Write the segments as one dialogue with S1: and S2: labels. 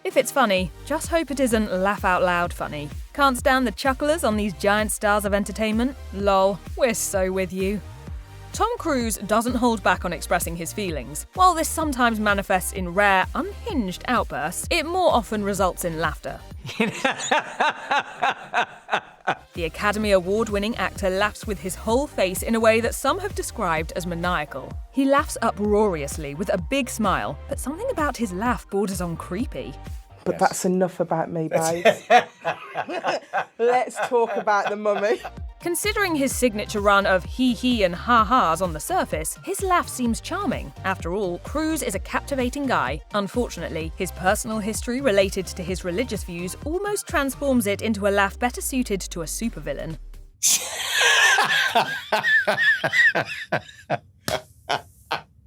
S1: If it's funny, just hope it isn't laugh out loud funny. Can't stand the chucklers on these giant stars of entertainment? Lol, we're so with you. Tom Cruise doesn't hold back on expressing his feelings. While this sometimes manifests in rare, unhinged outbursts, it more often results in laughter. The Academy Award-winning actor laughs with his whole face in a way that some have described as maniacal. He laughs uproariously with a big smile, but something about his laugh borders on creepy.
S2: But that's enough about me, babes. Let's talk about the mummy.
S1: Considering his signature run of he and ha-has on the surface, his laugh seems charming. After all, Cruise is a captivating guy. Unfortunately, his personal history related to his religious views almost transforms it into a laugh better suited to a supervillain.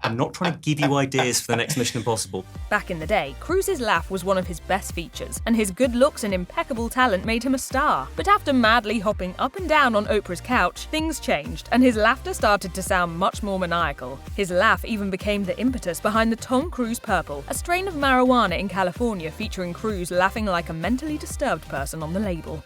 S3: I'm not trying to give you ideas for the next Mission Impossible.
S1: Back in the day, Cruise's laugh was one of his best features, and his good looks and impeccable talent made him a star. But after madly hopping up and down on Oprah's couch, things changed, and his laughter started to sound much more maniacal. His laugh even became the impetus behind the Tom Cruise Purple, a strain of marijuana in California featuring Cruise laughing like a mentally disturbed person on the label.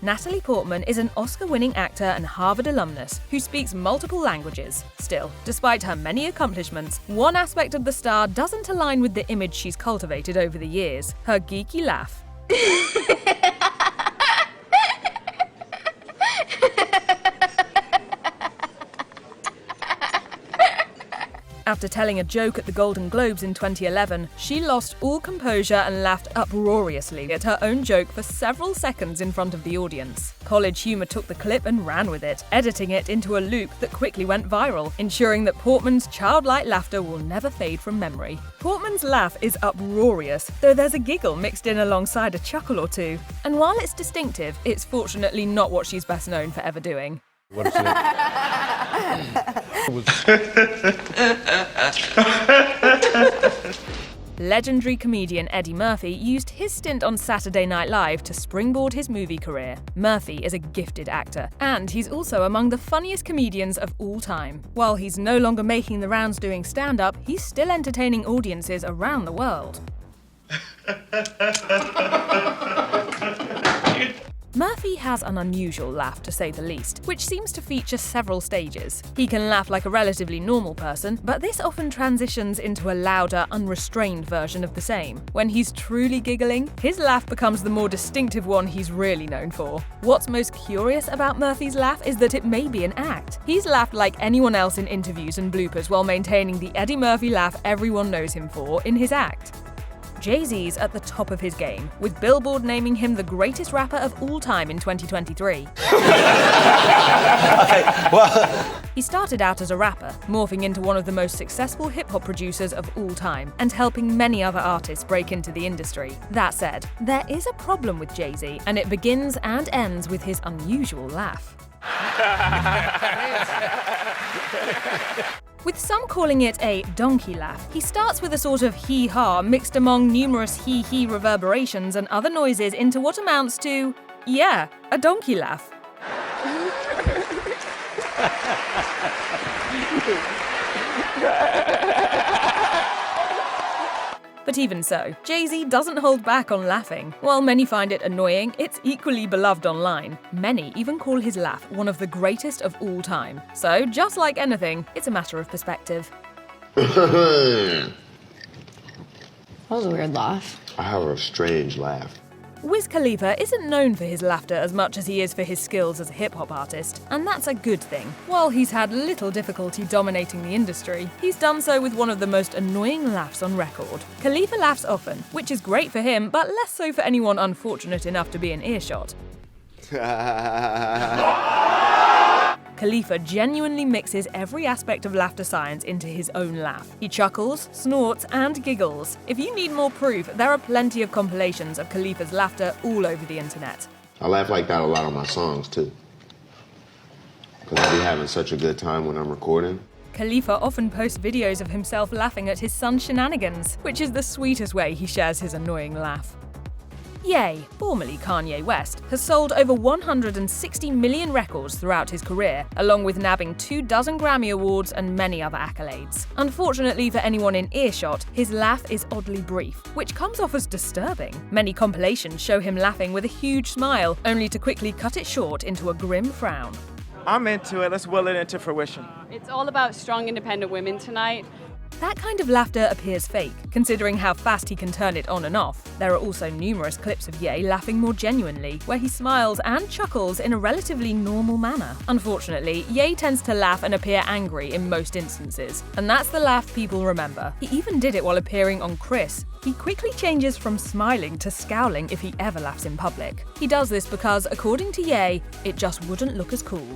S1: Natalie Portman is an Oscar-winning actor and Harvard alumnus who speaks multiple languages. Still, despite her many accomplishments, one aspect of the star doesn't align with the image she's cultivated over the years: her geeky laugh. After telling a joke at the Golden Globes in 2011, she lost all composure and laughed uproariously at her own joke for several seconds in front of the audience. College Humor took the clip and ran with it, editing it into a loop that quickly went viral, ensuring that Portman's childlike laughter will never fade from memory. Portman's laugh is uproarious, though there's a giggle mixed in alongside a chuckle or two. And while it's distinctive, it's fortunately not what she's best known for ever doing.
S4: What is it?
S1: Legendary comedian Eddie Murphy used his stint on Saturday Night Live to springboard his movie career. Murphy is a gifted actor, and he's also among the funniest comedians of all time. While he's no longer making the rounds doing stand-up, he's still entertaining audiences around the world. Murphy has an unusual laugh, to say the least, which seems to feature several stages. He can laugh like a relatively normal person, but this often transitions into a louder, unrestrained version of the same. When he's truly giggling, his laugh becomes the more distinctive one he's really known for. What's most curious about Murphy's laugh is that it may be an act. He's laughed like anyone else in interviews and bloopers while maintaining the Eddie Murphy laugh everyone knows him for in his act. Jay-Z's at the top of his game, with Billboard naming him the greatest rapper of all time in 2023. He started out as a rapper, morphing into one of the most successful hip-hop producers of all time, and helping many other artists break into the industry. That said, there is a problem with Jay-Z, and it begins and ends with his unusual laugh. With some calling it a donkey laugh, he starts with a sort of hee-haw mixed among numerous hee-hee reverberations and other noises into what amounts to, yeah, a donkey laugh. But even so, Jay-Z doesn't hold back on laughing. While many find it annoying, it's equally beloved online. Many even call his laugh one of the greatest of all time. So, just like anything, it's a matter of perspective.
S5: That was a weird laugh.
S6: I have a strange laugh.
S1: Wiz Khalifa isn't known for his laughter as much as he is for his skills as a hip-hop artist, and that's a good thing. While he's had little difficulty dominating the industry, he's done so with one of the most annoying laughs on record. Khalifa laughs often, which is great for him, but less so for anyone unfortunate enough to be in earshot. Khalifa genuinely mixes every aspect of laughter science into his own laugh. He chuckles, snorts, and giggles. If you need more proof, there are plenty of compilations of Khalifa's laughter all over the internet.
S6: I laugh like that a lot on my songs, too. Because I be having such a good time when I'm recording.
S1: Khalifa often posts videos of himself laughing at his son's shenanigans, which is the sweetest way he shares his annoying laugh. Ye, formerly Kanye West, has sold over 160 million records throughout his career, along with nabbing 24 Grammy Awards and many other accolades. Unfortunately for anyone in earshot, his laugh is oddly brief, which comes off as disturbing. Many compilations show him laughing with a huge smile, only to quickly cut it short into a grim frown.
S4: I'm into it. Let's will it into fruition.
S7: It's all about strong, independent women tonight.
S1: That kind of laughter appears fake, considering how fast he can turn it on and off. There are also numerous clips of Ye laughing more genuinely, where he smiles and chuckles in a relatively normal manner. Unfortunately, Ye tends to laugh and appear angry in most instances, and that's the laugh people remember. He even did it while appearing on Chris. He quickly changes from smiling to scowling if he ever laughs in public. He does this because, according to Ye, it just wouldn't look as cool.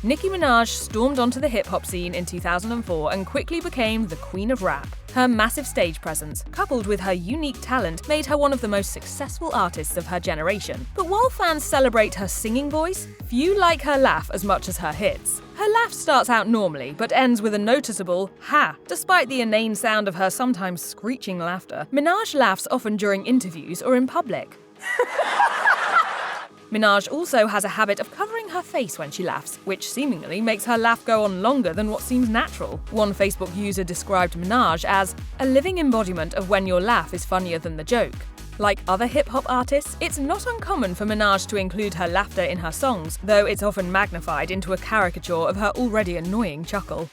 S1: Nicki Minaj stormed onto the hip-hop scene in 2004 and quickly became the queen of rap. Her massive stage presence, coupled with her unique talent, made her one of the most successful artists of her generation. But while fans celebrate her singing voice, few like her laugh as much as her hits. Her laugh starts out normally, but ends with a noticeable ha. Despite the inane sound of her sometimes screeching laughter, Minaj laughs often during interviews or in public. Minaj also has a habit of covering her face when she laughs, which seemingly makes her laugh go on longer than what seems natural. One Facebook user described Minaj as a living embodiment of when your laugh is funnier than the joke. Like other hip-hop artists, it's not uncommon for Minaj to include her laughter in her songs, though it's often magnified into a caricature of her already annoying chuckle.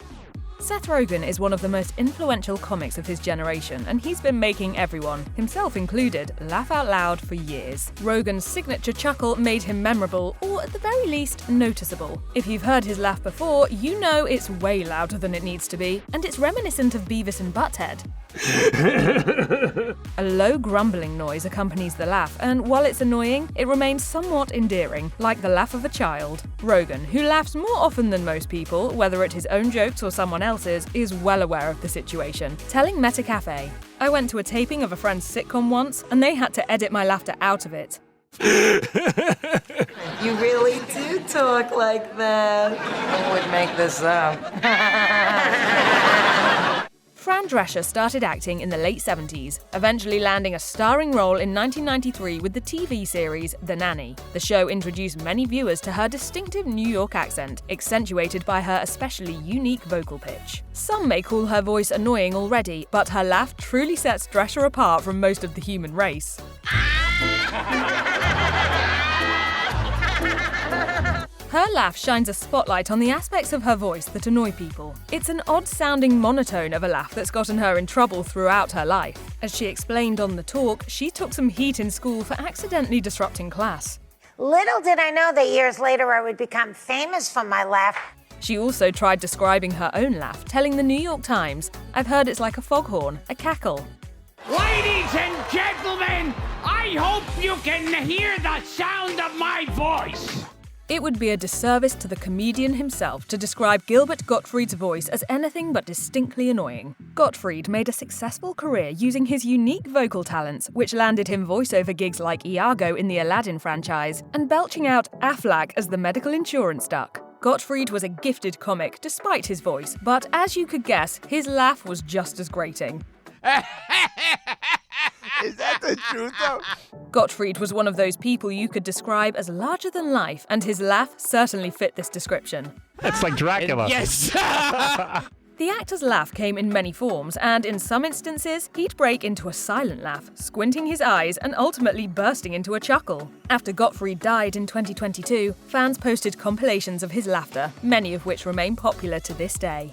S1: Seth Rogen is one of the most influential comics of his generation, and he's been making everyone, himself included, laugh out loud for years. Rogen's signature chuckle made him memorable, or at the very least, noticeable. If you've heard his laugh before, you know it's way louder than it needs to be, and it's reminiscent of Beavis and Butthead. A low grumbling noise accompanies the laugh, and while it's annoying, it remains somewhat endearing, like the laugh of a child. Rogen, who laughs more often than most people, whether at his own jokes or someone else's, is well aware of the situation, telling Meta Cafe, "I went to a taping of a friend's sitcom once, and they had to edit my laughter out of it."
S8: You really do talk like that. Who would make this up?
S1: Fran Drescher started acting in the late 70s, eventually landing a starring role in 1993 with the TV series The Nanny. The show introduced many viewers to her distinctive New York accent, accentuated by her especially unique vocal pitch. Some may call her voice annoying already, but her laugh truly sets Drescher apart from most of the human race. Her laugh shines a spotlight on the aspects of her voice that annoy people. It's an odd-sounding monotone of a laugh that's gotten her in trouble throughout her life. As she explained on The Talk, she took some heat in school for accidentally disrupting class.
S9: Little did I know that years later I would become famous for my laugh.
S1: She also tried describing her own laugh, telling the New York Times, "I've heard it's like a foghorn, a cackle."
S10: Ladies and gentlemen, I hope you can hear the sound of my voice.
S1: It would be a disservice to the comedian himself to describe Gilbert Gottfried's voice as anything but distinctly annoying. Gottfried made a successful career using his unique vocal talents, which landed him voiceover gigs like Iago in the Aladdin franchise, and belching out Aflac as the medical insurance duck. Gottfried was a gifted comic despite his voice, but as you could guess, his laugh was just as grating.
S4: Is that the truth, though?
S1: Gottfried was one of those people you could describe as larger than life, and his laugh certainly fit this description.
S11: It's like Dracula.
S4: Yes!
S1: The actor's laugh came in many forms, and in some instances, he'd break into a silent laugh, squinting his eyes and ultimately bursting into a chuckle. After Gottfried died in 2022, fans posted compilations of his laughter, many of which remain popular to this day.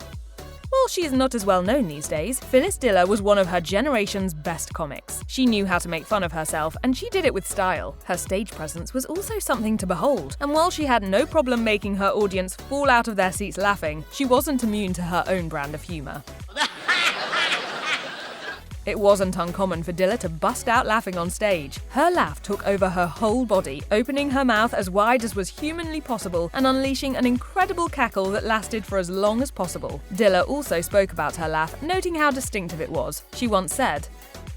S1: While she is not as well known these days, Phyllis Diller was one of her generation's best comics. She knew how to make fun of herself, and she did it with style. Her stage presence was also something to behold, and while she had no problem making her audience fall out of their seats laughing, she wasn't immune to her own brand of humour. It wasn't uncommon for Diller to bust out laughing on stage. Her laugh took over her whole body, opening her mouth as wide as was humanly possible and unleashing an incredible cackle that lasted for as long as possible. Diller also spoke about her laugh, noting how distinctive it was. She once said,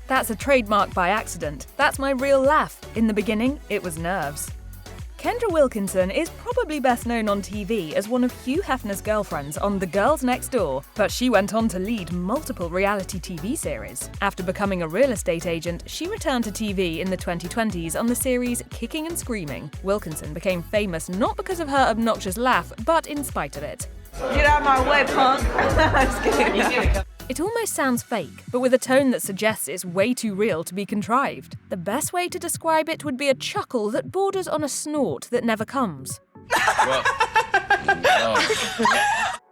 S1: "That's a trademark by accident. That's my real laugh. In the beginning, it was nerves." Kendra Wilkinson is probably best known on TV as one of Hugh Hefner's girlfriends on The Girls Next Door, but she went on to lead multiple reality TV series. After becoming a real estate agent, she returned to TV in the 2020s on the series Kicking and Screaming. Wilkinson became famous not because of her obnoxious laugh, but in spite of it.
S2: Get out of my way, punk. Just kidding.
S1: It almost sounds fake, but with a tone that suggests it's way too real to be contrived. The best way to describe it would be a chuckle that borders on a snort that never comes.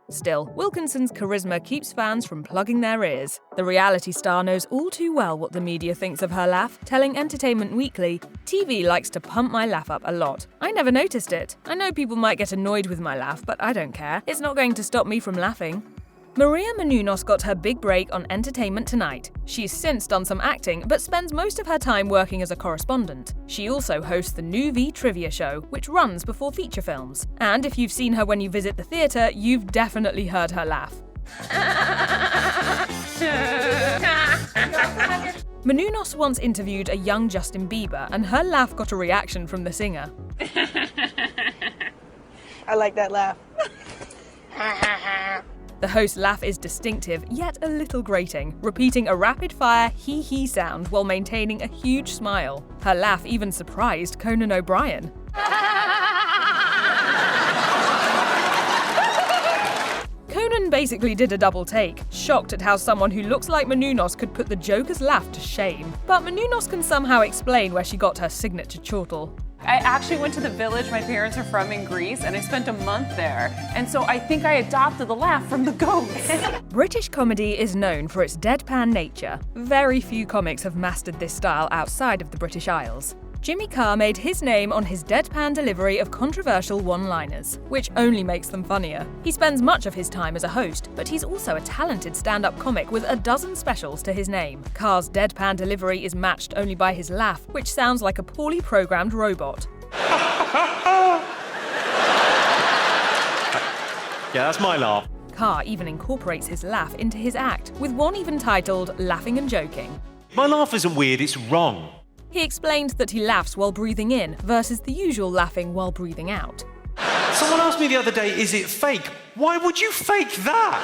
S1: Still, Wilkinson's charisma keeps fans from plugging their ears. The reality star knows all too well what the media thinks of her laugh, telling Entertainment Weekly, "TV likes to pump my laugh up a lot. I never noticed it. I know people might get annoyed with my laugh, but I don't care. It's not going to stop me from laughing." Maria Menounos got her big break on Entertainment Tonight. She's since done some acting, but spends most of her time working as a correspondent. She also hosts the New V Trivia Show, which runs before feature films. And if you've seen her when you visit the theatre, you've definitely heard her laugh. Menounos once interviewed a young Justin Bieber, and her laugh got a reaction from the singer.
S2: I like that laugh.
S1: The host's laugh is distinctive, yet a little grating, repeating a rapid-fire hee-hee sound while maintaining a huge smile. Her laugh even surprised Conan O'Brien. Conan basically did a double take, shocked at how someone who looks like Menounos could put the Joker's laugh to shame. But Menounos can somehow explain where she got her signature chortle.
S11: I actually went to the village my parents are from in Greece, and I spent a month there. And so I think I adopted the laugh from the goats.
S1: British comedy is known for its deadpan nature. Very few comics have mastered this style outside of the British Isles. Jimmy Carr made his name on his deadpan delivery of controversial one-liners, which only makes them funnier. He spends much of his time as a host, but he's also a talented stand-up comic with a dozen specials to his name. Carr's deadpan delivery is matched only by his laugh, which sounds like a poorly programmed robot.
S3: Yeah, that's my laugh.
S1: Carr even incorporates his laugh into his act, with one even titled Laughing and Joking.
S3: My laugh isn't weird, it's wrong.
S1: He explained that he laughs while breathing in versus the usual laughing while breathing out.
S3: Someone asked me the other day, is it fake? Why would you fake that?